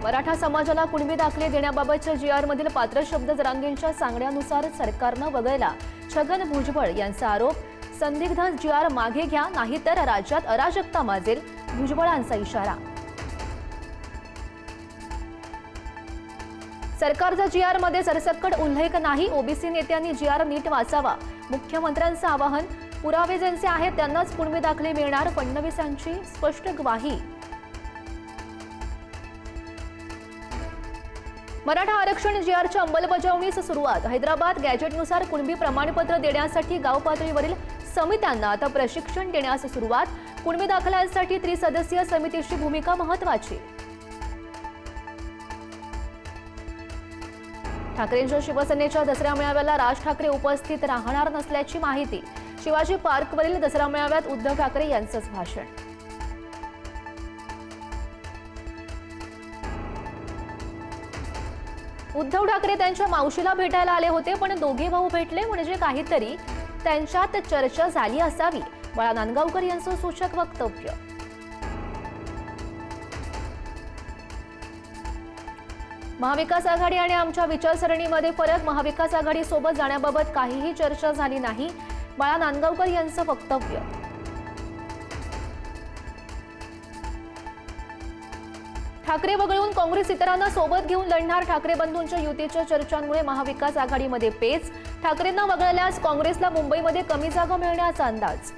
मराठा समाजाला कुणबी दाखले देण्याबाबतच्या जीआरमधील पात्र शब्द जरांगेंच्या सांगण्यानुसार सरकारनं वगळला. छगन भुजबळ यांचा आरोप. संदिग्ध जीआर मागे घ्या, नाहीतर राज्यात अराजकता माजेल, भुजबळांचा इशारा. सरकारचा जीआरमध्ये सरसकट उल्लेख नाही. ओबीसी नेत्यांनी जीआर नीट वाचावा, मुख्यमंत्र्यांचं आवाहन. पुरावे ज्यांचे आहेत त्यांनाच कुणबी दाखले मिळणार, फडणवीसांची स्पष्ट ग्वाही. मराठा आरक्षण जीआरच्या अंमलबजावणीस सुरुवात. हैदराबाद गॅजेटनुसार कुणबी प्रमाणपत्र देण्यासाठी गाव पातळीवरील समित्यांना आता प्रशिक्षण देण्यास सुरुवात. कुणबी दाखल्यांसाठी त्रिसदस्यीय समितीची भूमिका महत्त्वाची. ठाकरेंच्या शिवसेनेच्या दसरा मेळाव्याला राज ठाकरे उपस्थित राहणार नसल्याची माहिती. शिवाजी पार्कवरील दसरा मेळाव्यात उद्धव ठाकरे यांचंच भाषण. उद्धव ठाकरे त्यांच्या मावशीला भेटायला आले होते, पण दोघे भाऊ भेटले म्हणजे काहीतरी त्यांच्यात चर्चा झाली असावी. बाळा नांदगावकर यांचं सूचक वक्तव्य. महाविकास आघाडी आणि आमच्या विचारसरणीमध्ये फरक. महाविकास आघाडी सोबत जाण्याबाबत काहीही चर्चा झाली नाही. बाळा नांदगावकर यांचं वक्तव्य. ठाकरे वगळून काँग्रेस इतरांना सोबत घेऊन लढणार. ठाकरे बंधूंच्या युतीच्या चर्चांमुळे महाविकास आघाडीमध्ये पेच. ठाकरेंना वगळल्यास काँग्रेसला मुंबईमध्ये कमी जागा मिळण्याचा अंदाज.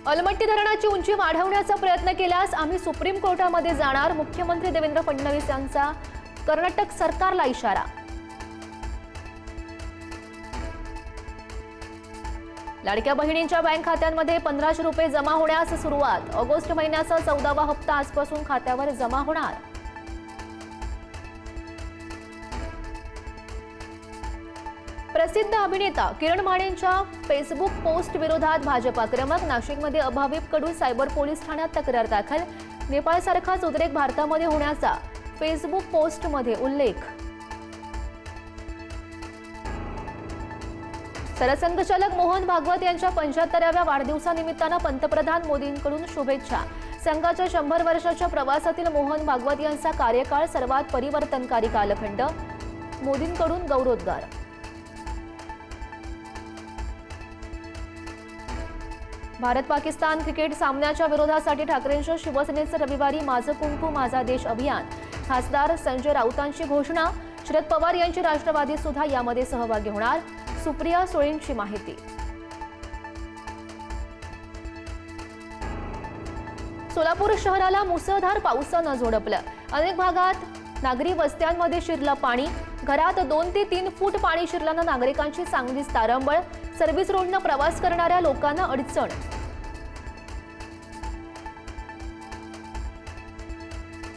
अलमट्टी धरणाची उंची वाढवण्याचा प्रयत्न केल्यास आम्ही सुप्रीम कोर्टामध्ये जाणार. मुख्यमंत्री देवेंद्र फडणवीस यांचा कर्नाटक सरकारला इशारा. लाडक्या बहिणींच्या बँक खात्यांमध्ये 1500 रुपये जमा होण्यास सुरुवात. ऑगस्ट महिन्याचा 14वा हप्ता आजपासून खात्यावर जमा होणार. प्रसिद्ध अभिनेता किरण मानेंच्या फेसबुक पोस्ट विरोधात भाजप आक्रमक. नाशिकमध्ये अभाविपकडून सायबर पोलीस ठाण्यात तक्रार दाखल. नेपाळसारखाच उद्रेक भारतामध्ये होण्याचा फेसबुक पोस्टमध्ये उल्लेख. सरसंघचालक मोहन भागवत यांच्या 75व्या वाढदिवसानिमित्तानं पंतप्रधान मोदींकडून शुभेच्छा. संघाच्या 100 वर्षाच्या प्रवासातील मोहन भागवत यांचा कार्यकाळ सर्वात परिवर्तनकारी कालखंड. मोदींकडून गौरवोद्गार. भारत पाकिस्तान क्रिकेट सामन्याच्या विरोधासाठी ठाकरेंच्या शिवसेनेचं रविवारी माझं कुंकू माझा देश अभियान. खासदार संजय राऊतांची घोषणा. शरद पवार यांची राष्ट्रवादी सुद्धा यामध्ये सहभागी होणार. सुप्रिया सुळेंची माहिती. सोलापूर शहराला मुसळधार पावसानं झोडपलं. अनेक भागात नागरी वस्त्यांमध्ये शिरलं पाणी. घरात 2 ते 3 फूट पाणी शिरल्यानं नागरिकांची चांगलीच तारंबळ. सर्व्हिस रोडनं प्रवास करणाऱ्या लोकांना अडचण.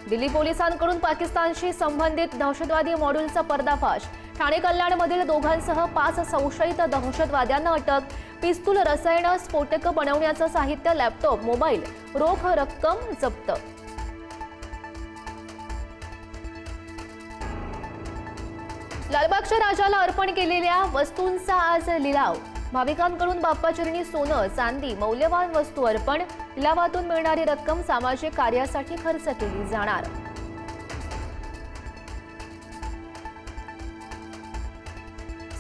दिल्ली पोलिसांकडून पाकिस्तानशी संबंधित दहशतवादी मॉड्यूलचा पर्दाफाश. ठाणे कल्याणमधील दोघांसह 5 संशयित दहशतवाद्यांना अटक. पिस्तूल, रसायनं, स्फोटकं बनवण्याचं साहित्य, लॅपटॉप, मोबाईल, रोख रक्कम जप्त. लालबागच्या राजाला अर्पण केलेल्या वस्तूंचा आज लिलाव. भाविकांकडून बाप्पाचरणी सोनं, चांदी, मौल्यवान वस्तू अर्पण. लिलावातून मिळणारी रक्कम सामाजिक कार्यासाठी खर्च केली जाणार.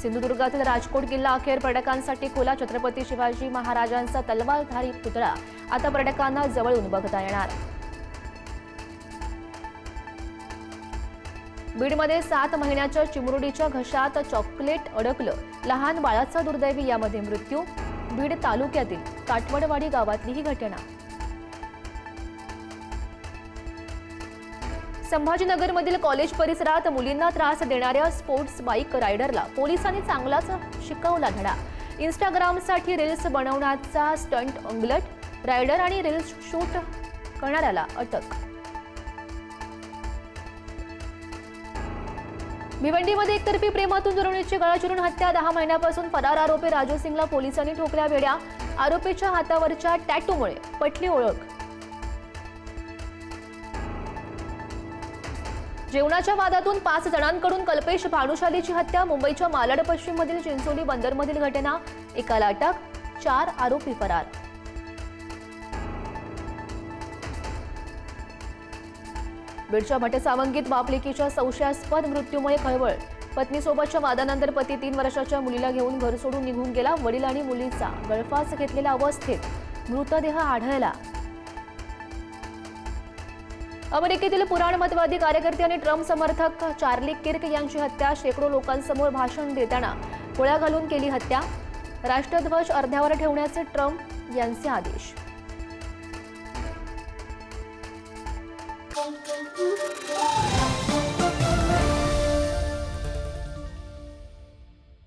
सिंधुदुर्गातील राजकोट किल्ला अखेर पर्यटकांसाठी खुला. छत्रपती शिवाजी महाराजांचा तलवारधारी पुतळा आता पर्यटकांना जवळून बघता येणार. बीडमध्ये 7 महिन्याच्या चिमुरडीच्या घशात चॉकलेट अडकलं. लहान बाळाचा दुर्दैवी यामध्ये मृत्यू. बीड तालुक्यातील काठवडवाडी गावातली ही घटना. संभाजीनगरमधील कॉलेज परिसरात मुलींना त्रास देणाऱ्या स्पोर्ट्स बाईक रायडरला पोलिसांनी चांगलाच शिकवला धडा. इंस्टाग्रामसाठी रील्स बनवण्याचा स्टंट अंगलट. रायडर आणि रील्स शूट करणाऱ्याला अटक. भिवंडीमध्ये एकतर्फी प्रेमातून तरुणीची गळा चिरून हत्या. 10 महिन्यापासून फरार आरोपी राजू सिंगला पोलिसांनी ठोकल्या वेड्या. आरोपीच्या हातावरच्या टॅटूमुळे पटली ओळख. जेवणाच्या वादातून 5 जणांकडून कल्पेश भानुशालीची हत्या. मुंबईच्या मालाड पश्चिममधील चिंचोली बंदरमधील घटना. एकाला अटक, 4 आरोपी फरार. बीडच्या भटसावंगीत बापलेकीच्या संशयास्पद मृत्यूमुळे खळबळ. पत्नीसोबतच्या वादानंतर पती 3 वर्षाच्या मुलीला घेऊन घर सोडून निघून गेला. वडील आणि मुलीचा गळफास घेतलेल्या अवस्थेत मृतदेह आढळला. अमेरिकेतील पुराणमतवादी कार्यकर्ते आणि ट्रम्प समर्थक चार्ली किर्क यांची हत्या. शेकडो लोकांसमोर भाषण देताना गोळ्या घालून केली हत्या. राष्ट्रध्वज अर्ध्यावर ठेवण्याचे ट्रम्प यांचे आदेश.